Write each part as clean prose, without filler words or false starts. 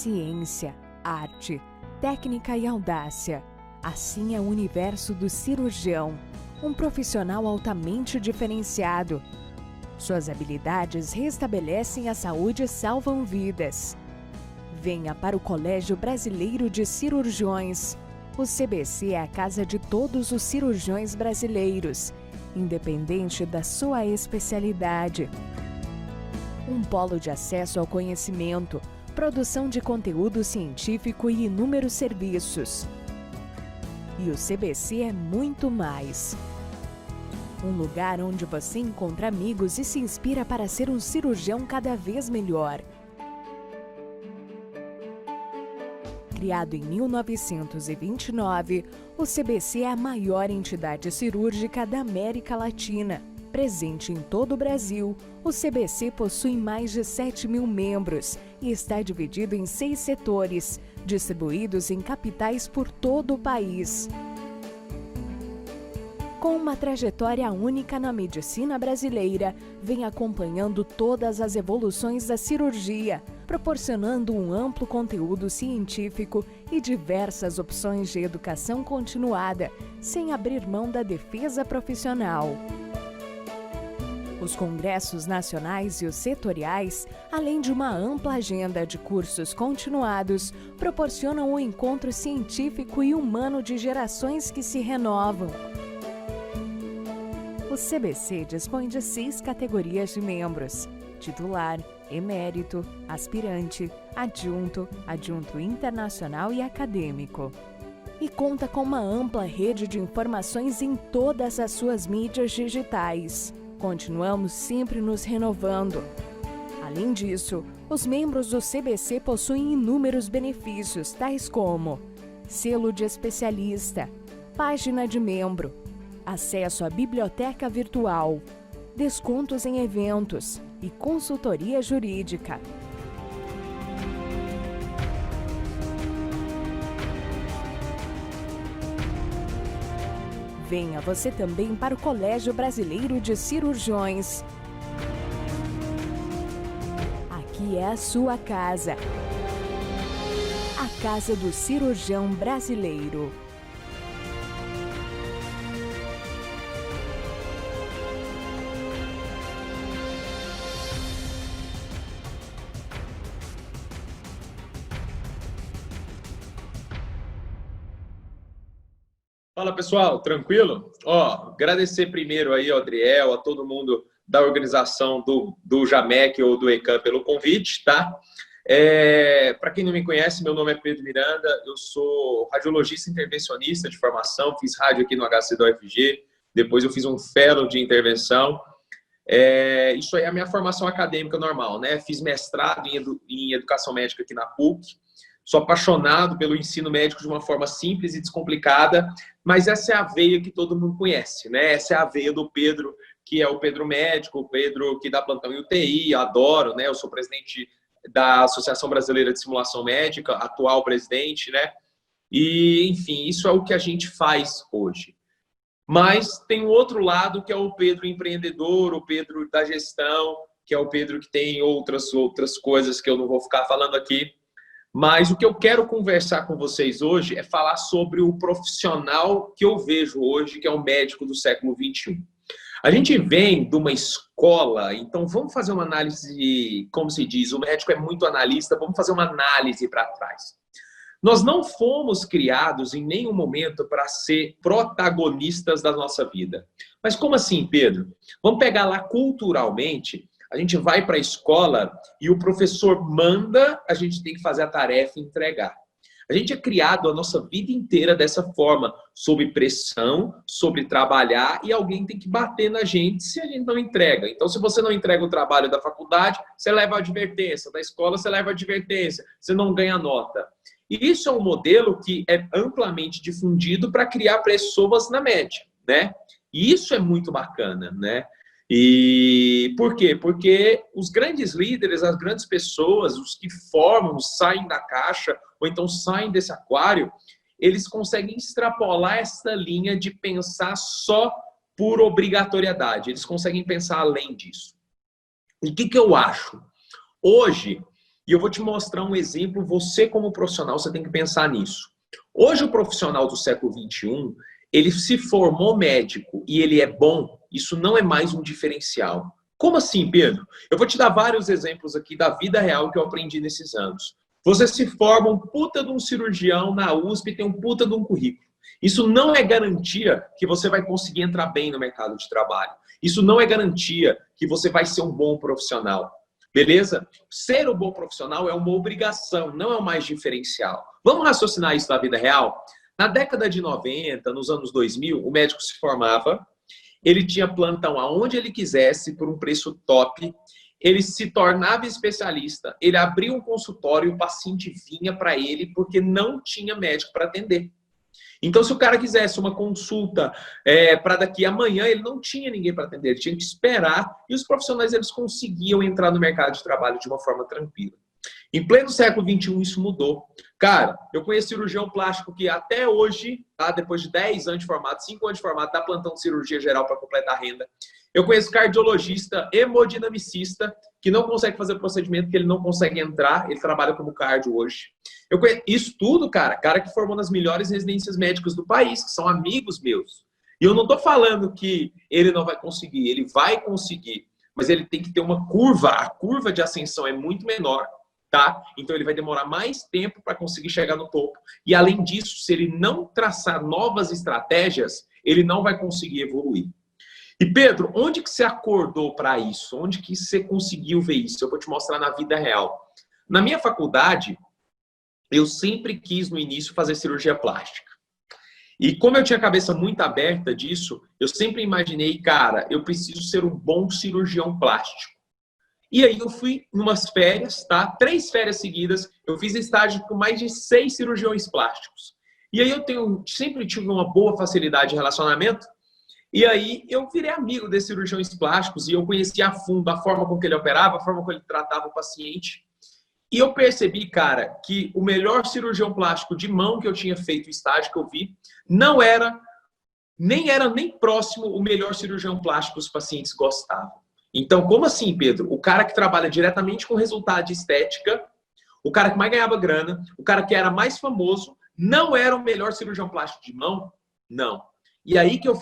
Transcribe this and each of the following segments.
ciência, arte, técnica e audácia. Assim é o universo do cirurgião, um profissional altamente diferenciado. Suas habilidades restabelecem a saúde e salvam vidas. Venha para o Colégio Brasileiro de Cirurgiões. O CBC é a casa de todos os cirurgiões brasileiros, independente da sua especialidade. Um polo de acesso ao conhecimento, produção de conteúdo científico e inúmeros serviços. E o CBC é muito mais. Um lugar onde você encontra amigos e se inspira para ser um cirurgião cada vez melhor. Criado em 1929, o CBC é a maior entidade cirúrgica da América Latina. Presente em todo o Brasil, o CBC possui mais de 7.000 membros e está dividido em 6 setores, distribuídos em capitais por todo o país. Com uma trajetória única na medicina brasileira, vem acompanhando todas as evoluções da cirurgia, proporcionando um amplo conteúdo científico e diversas opções de educação continuada, sem abrir mão da defesa profissional. Os congressos nacionais e os setoriais, além de uma ampla agenda de cursos continuados, proporcionam um encontro científico e humano de gerações que se renovam. O CBC dispõe de 6 categorias de membros: titular, emérito, aspirante, adjunto, adjunto internacional e acadêmico. E conta com uma ampla rede de informações em todas as suas mídias digitais. Continuamos sempre nos renovando. Além disso, os membros do CBC possuem inúmeros benefícios, tais como selo de especialista, página de membro, acesso à biblioteca virtual, descontos em eventos e consultoria jurídica. Venha você também para o Colégio Brasileiro de Cirurgiões. Aqui é a sua casa. A Casa do Cirurgião Brasileiro. Fala pessoal, tranquilo? Agradecer primeiro aí ao Adriel, a todo mundo da organização do JAMEC ou do ECAM pelo convite, tá? Para quem não me conhece, meu nome é Pedro Miranda, eu sou radiologista intervencionista de formação, fiz rádio aqui no HC da UFG, depois eu fiz um fellow de intervenção. Isso aí é a minha formação acadêmica normal, né? Fiz mestrado em educação médica aqui na PUC. Sou apaixonado pelo ensino médico de uma forma simples e descomplicada, mas essa é a veia que todo mundo conhece, né? Essa é a veia do Pedro, que é o Pedro médico, o Pedro que dá plantão em UTI, adoro, né? Eu sou presidente da Associação Brasileira de Simulação Médica, atual presidente, né? E, enfim, isso é o que a gente faz hoje. Mas tem o outro lado, que é o Pedro empreendedor, o Pedro da gestão, que é o Pedro que tem outras coisas que eu não vou ficar falando aqui. Mas o que eu quero conversar com vocês hoje é falar sobre o profissional que eu vejo hoje, que é o médico do século XXI. A gente vem de uma escola, então vamos fazer uma análise, como se diz, o médico é muito analista, vamos fazer uma análise para trás. Nós não fomos criados em nenhum momento para ser protagonistas da nossa vida. Mas como assim, Pedro? Vamos pegar lá culturalmente. A gente vai para a escola e o professor manda, a gente tem que fazer a tarefa e entregar. A gente é criado a nossa vida inteira dessa forma, sob pressão, sobre trabalhar, e alguém tem que bater na gente se a gente não entrega. Então, se você não entrega o trabalho da faculdade, você leva a advertência. Da escola, você leva a advertência. Você não ganha nota. E isso é um modelo que é amplamente difundido para criar pessoas na média, né? E isso é muito bacana, né? E por quê? Porque os grandes líderes, as grandes pessoas, os que formam, saem da caixa, ou então saem desse aquário, eles conseguem extrapolar essa linha de pensar só por obrigatoriedade. Eles conseguem pensar além disso. E o que eu acho? Hoje, E eu vou te mostrar um exemplo, você como profissional, você tem que pensar nisso. Hoje o profissional do século XXI, ele se formou médico e ele é bom, isso não é mais um diferencial. Como assim, Pedro? Eu vou te dar vários exemplos aqui da vida real que eu aprendi nesses anos. Você se forma um puta de um cirurgião na USP e tem um puta de um currículo. Isso não é garantia que você vai conseguir entrar bem no mercado de trabalho. Isso não é garantia que você vai ser um bom profissional. Beleza? Ser um bom profissional é uma obrigação, não é o mais diferencial. Vamos raciocinar isso na vida real? Na década de 90, nos anos 2000, o médico se formava, ele tinha plantão aonde ele quisesse, por um preço top, ele se tornava especialista, ele abria um consultório e o paciente vinha para ele porque não tinha médico para atender. Então, se o cara quisesse uma consulta para daqui a amanhã, ele não tinha ninguém para atender, ele tinha que esperar e os profissionais eles conseguiam entrar no mercado de trabalho de uma forma tranquila. Em pleno século XXI, isso mudou. Cara, eu conheço cirurgião plástico que até hoje, tá, depois de 10 anos de formato, 5 anos de formato, dá plantão de cirurgia geral para completar a renda. Eu conheço cardiologista, hemodinamicista, que não consegue fazer o procedimento, que ele não consegue entrar, ele trabalha como cardio hoje. Eu conheço isso tudo, cara que formou nas melhores residências médicas do país, que são amigos meus. E eu não estou falando que ele não vai conseguir, ele vai conseguir, mas ele tem que ter uma curva, a curva de ascensão é muito menor, tá? Então ele vai demorar mais tempo para conseguir chegar no topo. E além disso, se ele não traçar novas estratégias, ele não vai conseguir evoluir. E Pedro, onde que você acordou para isso? Onde que você conseguiu ver isso? Eu vou te mostrar na vida real. Na minha faculdade, eu sempre quis no início fazer cirurgia plástica. E como eu tinha a cabeça muito aberta disso, eu sempre imaginei, cara, eu preciso ser um bom cirurgião plástico. E aí eu fui em umas férias, tá? 3 férias seguidas, eu fiz estágio com mais de 6 cirurgiões plásticos. E aí eu sempre tive uma boa facilidade de relacionamento. E aí eu virei amigo desses cirurgiões plásticos e eu conhecia a fundo a forma com que ele operava, a forma como ele tratava o paciente. E eu percebi, cara, que o melhor cirurgião plástico de mão que eu tinha feito, o estágio que eu vi, não era nem próximo o melhor cirurgião plástico que os pacientes gostavam. Então, como assim, Pedro? O cara que trabalha diretamente com resultado de estética, o cara que mais ganhava grana, o cara que era mais famoso, não era o melhor cirurgião plástico de mão? Não. E aí que eu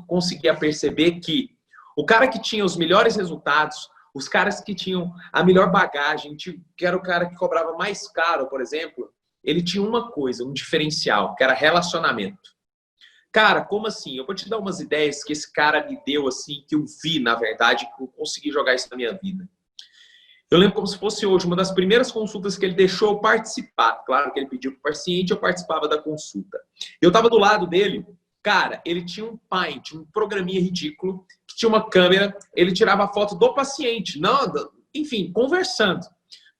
conseguia perceber que o cara que tinha os melhores resultados, os caras que tinham a melhor bagagem, que era o cara que cobrava mais caro, por exemplo, ele tinha uma coisa, um diferencial, que era relacionamento. Cara, como assim? Eu vou te dar umas ideias que esse cara me deu, assim, que eu vi, na verdade, que eu consegui jogar isso na minha vida. Eu lembro como se fosse hoje, uma das primeiras consultas que ele deixou eu participar. Claro que ele pediu para o paciente, eu participava da consulta. Eu estava do lado dele, cara, ele tinha um Paint, um programinha ridículo, que tinha uma câmera, ele tirava a foto do paciente, não, enfim, conversando.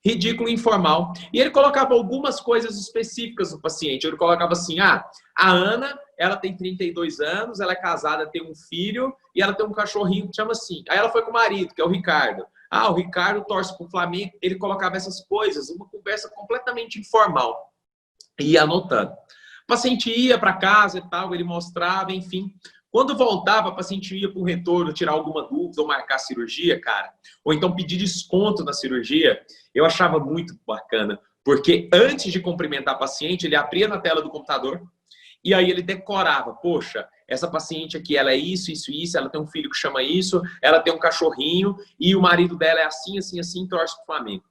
Ridículo, informal. E ele colocava algumas coisas específicas do paciente. Ele colocava assim, a Ana, ela tem 32 anos, ela é casada, tem um filho, e ela tem um cachorrinho que chama assim. Aí ela foi com o marido, que é o Ricardo. O Ricardo torce pro Flamengo. Ele colocava essas coisas, uma conversa completamente informal. E ia anotando. O paciente ia para casa e tal, ele mostrava, enfim. Quando voltava, o paciente ia para o retorno, tirar alguma dúvida ou marcar a cirurgia, cara, ou então pedir desconto na cirurgia, eu achava muito bacana, porque antes de cumprimentar a paciente, ele abria na tela do computador e aí ele decorava, poxa, essa paciente aqui, ela é isso, isso, isso, ela tem um filho que chama isso, ela tem um cachorrinho e o marido dela é assim, assim, assim, torce pro Flamengo.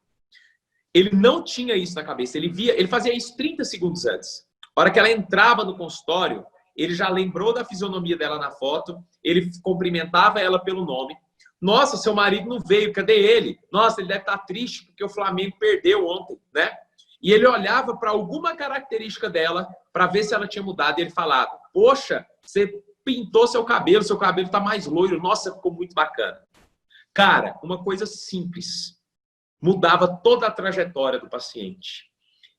Ele não tinha isso na cabeça, ele fazia isso 30 segundos antes. A hora que ela entrava no consultório, ele já lembrou da fisionomia dela na foto, ele cumprimentava ela pelo nome. Nossa, seu marido não veio, cadê ele? Nossa, ele deve estar triste porque o Flamengo perdeu ontem, né? E ele olhava para alguma característica dela para ver se ela tinha mudado e ele falava, poxa, você pintou seu cabelo está mais loiro, nossa, ficou muito bacana. Cara, uma coisa simples, mudava toda a trajetória do paciente.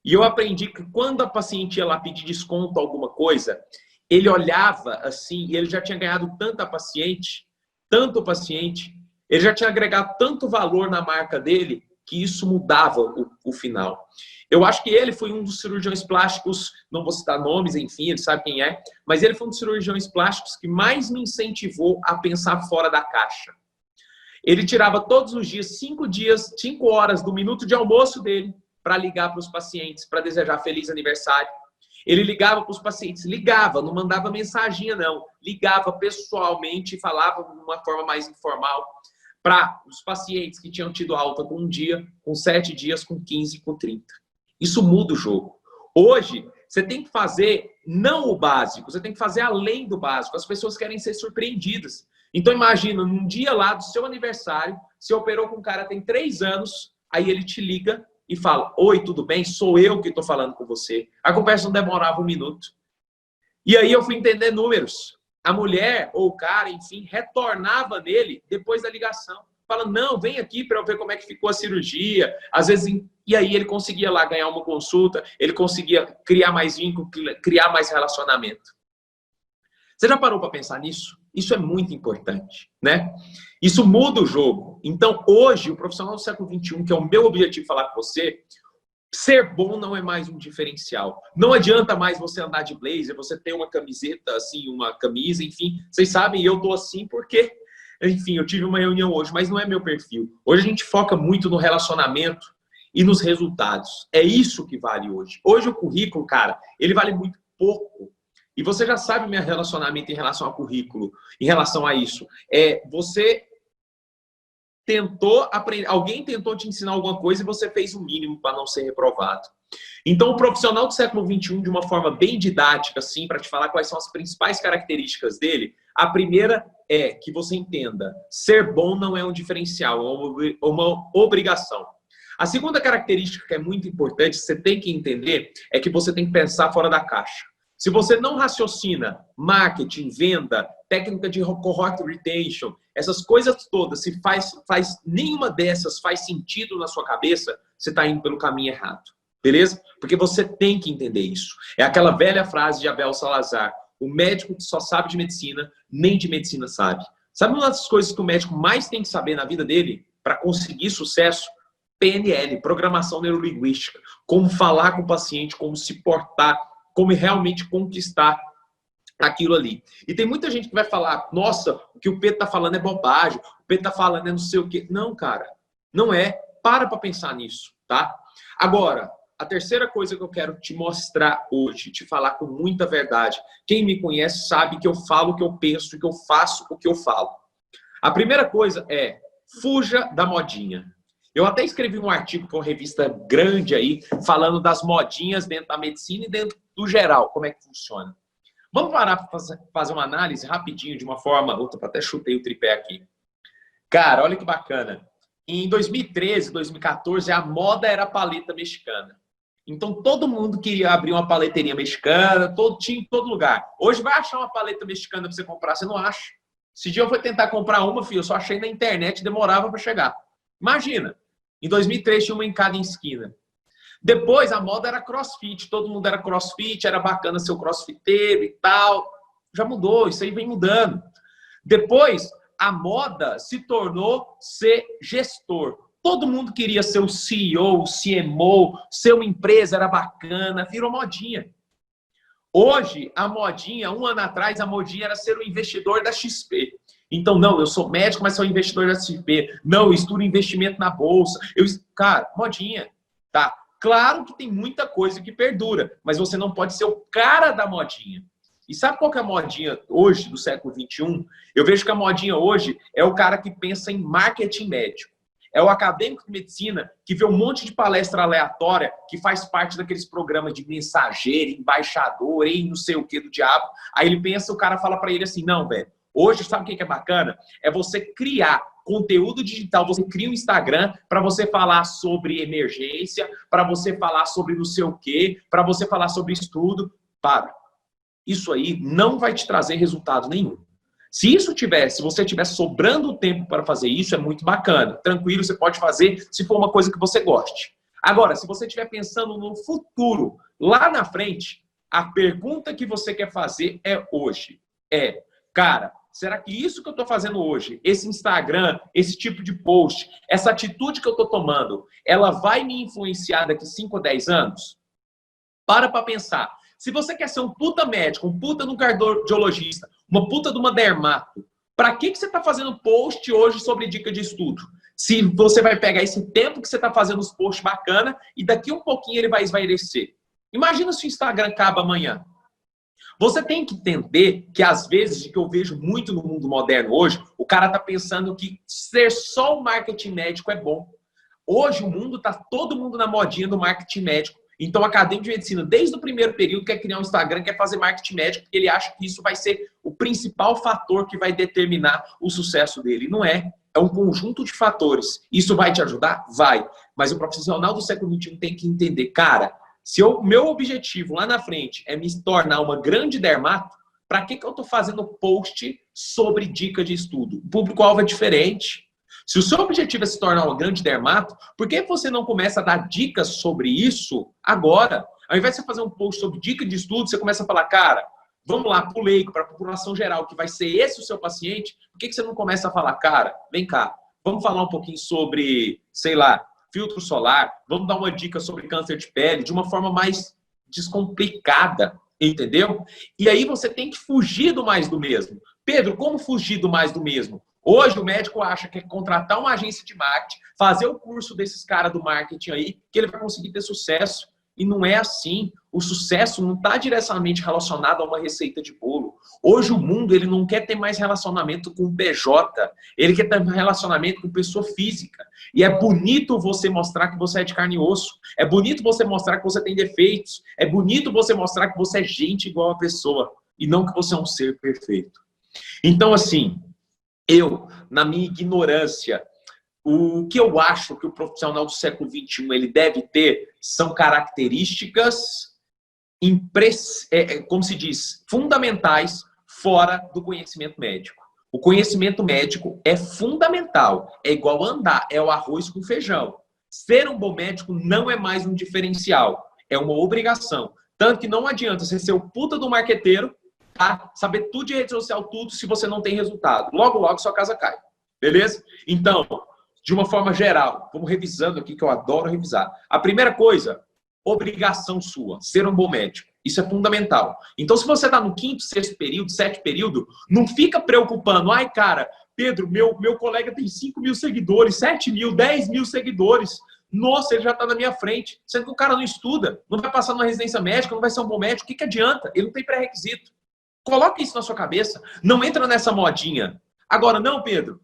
E eu aprendi que quando a paciente ia lá pedir desconto alguma coisa, ele olhava assim, e ele já tinha ganhado tanto o paciente, ele já tinha agregado tanto valor na marca dele, que isso mudava o final. Eu acho que ele foi um dos cirurgiões plásticos, não vou citar nomes, enfim, ele sabe quem é, mas ele foi um dos cirurgiões plásticos que mais me incentivou a pensar fora da caixa. Ele tirava todos os dias, 5 horas do minuto de almoço dele para ligar para os pacientes, para desejar feliz aniversário. Ele ligava para os pacientes, ligava, não mandava mensaginha não, ligava pessoalmente e falava de uma forma mais informal para os pacientes que tinham tido alta com 1 dia, com 7 dias, com 15, com 30. Isso muda o jogo. Hoje, você tem que fazer não o básico, você tem que fazer além do básico. As pessoas querem ser surpreendidas. Então imagina, num dia lá do seu aniversário, você operou com um cara que tem 3 anos, aí ele te liga e fala: oi, tudo bem? Sou eu que estou falando com você. A conversa não demorava 1 minuto. E aí eu fui entender números. A mulher ou o cara, enfim, retornava nele depois da ligação. Fala: não, vem aqui para eu ver como é que ficou a cirurgia. Às vezes, e aí ele conseguia lá ganhar uma consulta, ele conseguia criar mais vínculo, criar mais relacionamento. Você já parou para pensar nisso? Isso é muito importante, né? Isso muda o jogo. Então, hoje, o profissional do século XXI, que é o meu objetivo falar com você, ser bom não é mais um diferencial. Não adianta mais você andar de blazer, você ter uma camiseta, assim, uma camisa, enfim. Vocês sabem, eu tô assim porque, enfim, eu tive uma reunião hoje, mas não é meu perfil. Hoje a gente foca muito no relacionamento e nos resultados. É isso que vale hoje. Hoje o currículo, cara, ele vale muito pouco. E você já sabe o meu relacionamento em relação ao currículo, em relação a isso. Você tentou aprender, alguém tentou te ensinar alguma coisa e você fez o mínimo para não ser reprovado. Então, o profissional do século XXI, de uma forma bem didática, assim, para te falar quais são as principais características dele, a primeira é que você entenda: ser bom não é um diferencial, é uma obrigação. A segunda característica que é muito importante, você tem que entender, é que você tem que pensar fora da caixa. Se você não raciocina marketing, venda, técnica de cohort retention, essas coisas todas, se nenhuma dessas faz sentido na sua cabeça, você está indo pelo caminho errado. Beleza? Porque você tem que entender isso. É aquela velha frase de Abel Salazar: o médico que só sabe de medicina, nem de medicina sabe. Sabe uma das coisas que o médico mais tem que saber na vida dele para conseguir sucesso? PNL, programação neurolinguística. Como falar com o paciente, como se portar, como realmente conquistar aquilo ali. E tem muita gente que vai falar: nossa, o que o Pedro está falando é bobagem, o Pedro está falando é não sei o quê. Não, cara, não é. Para pensar nisso, tá? Agora, a terceira coisa que eu quero te mostrar hoje, te falar com muita verdade. Quem me conhece sabe que eu falo o que eu penso, que eu faço o que eu falo. A primeira coisa é: fuja da modinha. Eu até escrevi um artigo para uma revista grande aí, falando das modinhas dentro da medicina e dentro do geral, como é que funciona. Vamos parar para fazer uma análise rapidinho, de uma forma... Outra, até chutei o tripé aqui. Cara, olha que bacana. Em 2013, 2014, a moda era a paleta mexicana. Então, todo mundo queria abrir uma paleteria mexicana, tinha em todo lugar. Hoje vai achar uma paleta mexicana para você comprar, você não acha. Esse dia eu fui tentar comprar uma, filho, eu só achei na internet, demorava para chegar. Imagina, em 2003 tinha uma em cada esquina. Depois a moda era crossfit, todo mundo era crossfit, era bacana ser o crossfiteiro e tal. Já mudou, isso aí vem mudando. Depois a moda se tornou ser gestor. Todo mundo queria ser o CEO, o CMO, ser uma empresa, era bacana, virou modinha. Hoje, a modinha, 1 ano atrás, a modinha era ser o investidor da XP. Então, não, eu sou médico, mas sou investidor da XP. Não, eu estudo investimento na bolsa. Cara, modinha, tá? Claro que tem muita coisa que perdura, mas você não pode ser o cara da modinha. E sabe qual que é a modinha hoje, do século XXI? Eu vejo que a modinha hoje é o cara que pensa em marketing médico. É o acadêmico de medicina que vê um monte de palestra aleatória que faz parte daqueles programas de mensageiro, embaixador, não sei o que do diabo. Aí ele pensa, o cara fala para ele assim: não, velho, hoje sabe o que é bacana? É você criar conteúdo digital, você cria um Instagram para você falar sobre emergência, para você falar sobre não sei o quê, para você falar sobre estudo. Para. Isso aí não vai te trazer resultado nenhum. Se você tiver sobrando tempo para fazer isso, é muito bacana. Tranquilo, você pode fazer se for uma coisa que você goste. Agora, se você estiver pensando no futuro, lá na frente, a pergunta que você quer fazer é hoje. Cara, será que isso que eu estou fazendo hoje, esse Instagram, esse tipo de post, essa atitude que eu estou tomando, ela vai me influenciar daqui 5 ou 10 anos? Para pensar. Se você quer ser um puta médico, um puta de um cardiologista, uma puta de uma dermato, Para que você está fazendo post hoje sobre dica de estudo? Se você vai pegar esse tempo que você está fazendo os posts bacana e daqui um pouquinho ele vai esvairecer. Imagina se o Instagram acaba amanhã. Você tem que entender que, às vezes, o que eu vejo muito no mundo moderno hoje, o cara está pensando que ser só o marketing médico é bom. Hoje, o mundo está todo mundo na modinha do marketing médico. Então, a academia de medicina, desde o primeiro período, quer criar um Instagram, quer fazer marketing médico, porque ele acha que isso vai ser o principal fator que vai determinar o sucesso dele. Não é. É um conjunto de fatores. Isso vai te ajudar? Vai. Mas o profissional do século XXI tem que entender, cara, se o meu objetivo lá na frente é me tornar uma grande dermato, para que eu estou fazendo post sobre dica de estudo? O público-alvo é diferente. Se o seu objetivo é se tornar uma grande dermato, por que você não começa a dar dicas sobre isso agora? Ao invés de você fazer um post sobre dica de estudo, você começa a falar, cara, vamos lá, para o leigo, para a população geral, que vai ser esse o seu paciente, por que você não começa a falar, cara, vem cá, vamos falar um pouquinho sobre, sei lá, filtro solar, vamos dar uma dica sobre câncer de pele de uma forma mais descomplicada, entendeu? E aí você tem que fugir do mais do mesmo. Pedro, como fugir do mais do mesmo? Hoje o médico acha que é contratar uma agência de marketing, fazer o curso desses caras do marketing aí, que ele vai conseguir ter sucesso. E não é assim. O sucesso não está diretamente relacionado a uma receita de bolo. Hoje o mundo ele não quer ter mais relacionamento com PJ. Ele quer ter relacionamento com pessoa física. E é bonito você mostrar que você é de carne e osso. É bonito você mostrar que você tem defeitos. É bonito você mostrar que você é gente igual a pessoa. E não que você é um ser perfeito. Então, assim, eu, na minha ignorância, o que eu acho que o profissional do século XXI ele deve ter são características, como se diz, fundamentais fora do conhecimento médico. O conhecimento médico é fundamental, é igual andar, é o arroz com feijão. Ser um bom médico não é mais um diferencial, é uma obrigação. Tanto que não adianta você ser o puta do marqueteiro, tá? Saber tudo de rede social, tudo, se você não tem resultado. Logo, logo, sua casa cai. Beleza? Então, de uma forma geral, vamos revisando aqui, que eu adoro revisar. A primeira coisa, obrigação sua, ser um bom médico. Isso é fundamental. Então, se você está no quinto, sexto período, sétimo período, não fica preocupando. Ai, cara, Pedro, meu colega tem 5 mil seguidores, 7 mil, 10 mil seguidores. Nossa, ele já está na minha frente. Sendo que o cara não estuda, não vai passar numa residência médica, não vai ser um bom médico. O que adianta? Ele não tem pré-requisito. Coloque isso na sua cabeça. Não entra nessa modinha. Agora, não, Pedro.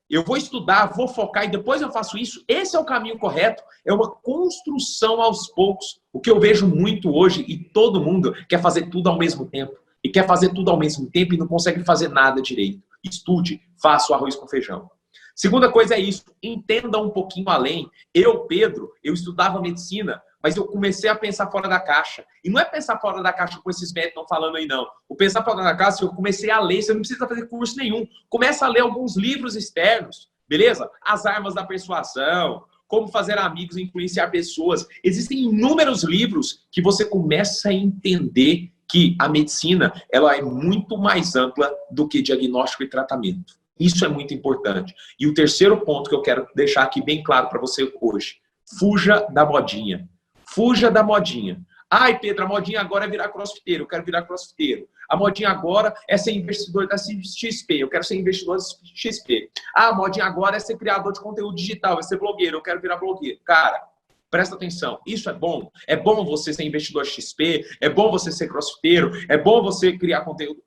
Eu vou estudar, vou focar e depois eu faço isso. Esse é o caminho correto. É uma construção aos poucos. O que eu vejo muito hoje, e todo mundo quer fazer tudo ao mesmo tempo. E quer fazer tudo ao mesmo tempo e não consegue fazer nada direito. Estude, faça o arroz com feijão. Segunda coisa é isso, entenda um pouquinho além. Eu, Pedro, eu estudava medicina, mas eu comecei a pensar fora da caixa. E não é pensar fora da caixa com esses médicos estão falando aí, não. O pensar fora da caixa, eu comecei a ler, você não precisa fazer curso nenhum. Começa a ler alguns livros externos, beleza? As armas da persuasão, como fazer amigos e influenciar pessoas. Existem inúmeros livros que você começa a entender que a medicina ela é muito mais ampla do que diagnóstico e tratamento. Isso é muito importante. E o terceiro ponto que eu quero deixar aqui bem claro para você hoje. Fuja da modinha. Fuja da modinha. Ai, Pedro, a modinha agora é virar crossfiteiro. Eu quero virar crossfiteiro. A modinha agora é ser investidor da XP. Eu quero ser investidor da XP. Ah, a modinha agora é ser criador de conteúdo digital. É ser blogueiro. Eu quero virar blogueiro. Cara, presta atenção. Isso é bom. É bom você ser investidor XP. É bom você ser crossfiteiro. É bom você criar conteúdo.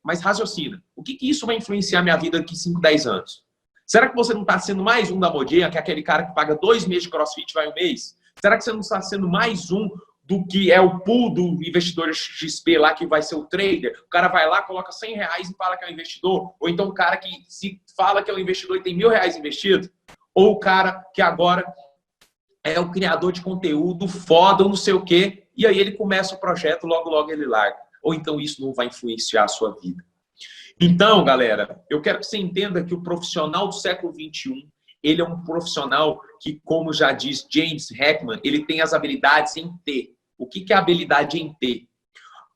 Mas raciocina. O que isso vai influenciar minha vida daqui 5, 10 anos? Será que você não está sendo mais um da modinha, que é aquele cara que paga 2 meses de crossfit e vai um mês? Será que você não está sendo mais um do que é o pool do investidor XP lá, que vai ser o trader? O cara vai lá, coloca R$100 e fala que é um investidor? Ou então o cara que se fala que é um investidor e tem R$1.000 investido? Ou o cara que agora é o criador de conteúdo foda ou não sei o quê, e aí ele começa o projeto, logo, logo ele larga. Ou então isso não vai influenciar a sua vida. Então, galera, eu quero que você entenda que o profissional do século XXI, ele é um profissional que, como já diz James Heckman, ele tem as habilidades em T. O que é a habilidade em T?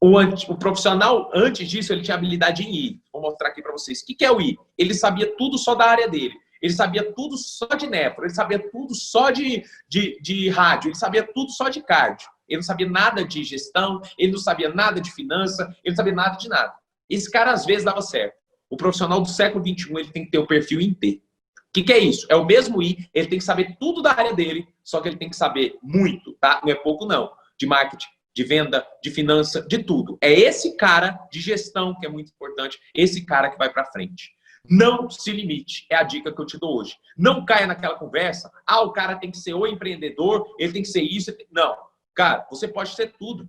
O profissional, antes disso, ele tinha habilidade em I. Vou mostrar aqui para vocês. O que é o I? Ele sabia tudo só da área dele. Ele sabia tudo só de nefro. Ele sabia tudo só de rádio. Ele sabia tudo só de cardio. Ele não sabia nada de gestão. Ele não sabia nada de finança. Ele não sabia nada de nada. Esse cara, às vezes, dava certo. O profissional do século XXI, ele tem que ter o perfil em T. O que é isso? É o mesmo I, ele tem que saber tudo da área dele, só que ele tem que saber muito, tá? Não é pouco, não. De marketing, de venda, de finança, de tudo. É esse cara de gestão que é muito importante, esse cara que vai para frente. Não se limite, é a dica que eu te dou hoje. Não caia naquela conversa, o cara tem que ser o empreendedor, ele tem que ser isso. Não, cara, você pode ser tudo.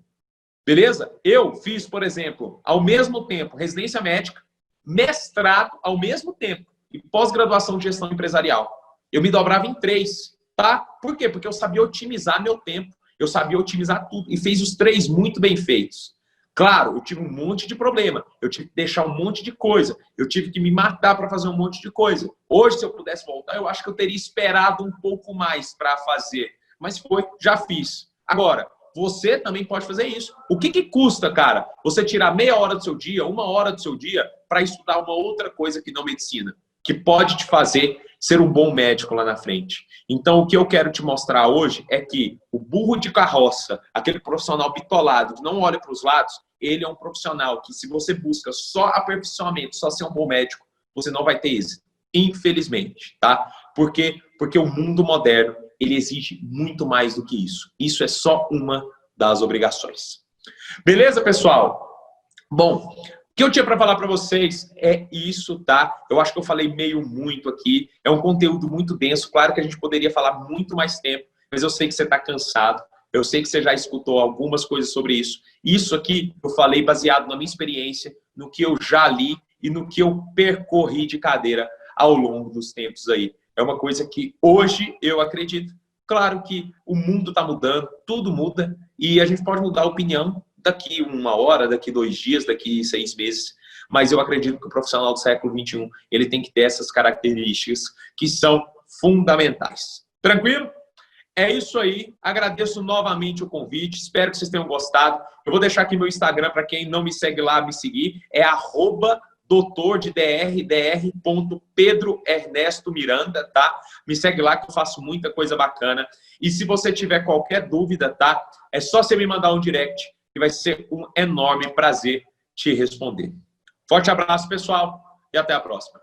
Beleza? Eu fiz, por exemplo, ao mesmo tempo, residência médica, mestrado ao mesmo tempo e pós-graduação de gestão empresarial. Eu me dobrava em 3, tá? Por quê? Porque eu sabia otimizar meu tempo, eu sabia otimizar tudo e fiz os 3 muito bem feitos. Claro, eu tive um monte de problema, eu tive que deixar um monte de coisa, eu tive que me matar para fazer um monte de coisa. Hoje, se eu pudesse voltar, eu acho que eu teria esperado um pouco mais para fazer, mas já fiz. Agora, você também pode fazer isso. O que custa, cara, você tirar meia hora do seu dia, 1 hora do seu dia para estudar uma outra coisa que não medicina, que pode te fazer ser um bom médico lá na frente? Então, o que eu quero te mostrar hoje é que o burro de carroça, aquele profissional bitolado que não olha para os lados, ele é um profissional que, se você busca só aperfeiçoamento, só ser um bom médico, você não vai ter êxito. Infelizmente, tá? Por quê? Porque o mundo moderno, ele exige muito mais do que isso. Isso é só uma das obrigações. Beleza, pessoal? Bom, o que eu tinha para falar para vocês é isso, tá? Eu acho que eu falei muito aqui. É um conteúdo muito denso. Claro que a gente poderia falar muito mais tempo, mas eu sei que você está cansado. Eu sei que você já escutou algumas coisas sobre isso. Isso aqui eu falei baseado na minha experiência, no que eu já li e no que eu percorri de cadeira ao longo dos tempos aí. É uma coisa que hoje eu acredito. Claro que o mundo está mudando, tudo muda, e a gente pode mudar a opinião daqui 1 hora, daqui 2 dias, daqui 6 meses, mas eu acredito que o profissional do século XXI, ele tem que ter essas características que são fundamentais. Tranquilo? É isso aí, agradeço novamente o convite, espero que vocês tenham gostado. Eu vou deixar aqui meu Instagram para quem não me segue lá, me seguir, é @doutordr.pedroernestomiranda, tá? Me segue lá que eu faço muita coisa bacana. E se você tiver qualquer dúvida, tá? É só você me mandar um direct, que vai ser um enorme prazer te responder. Forte abraço, pessoal, e até a próxima.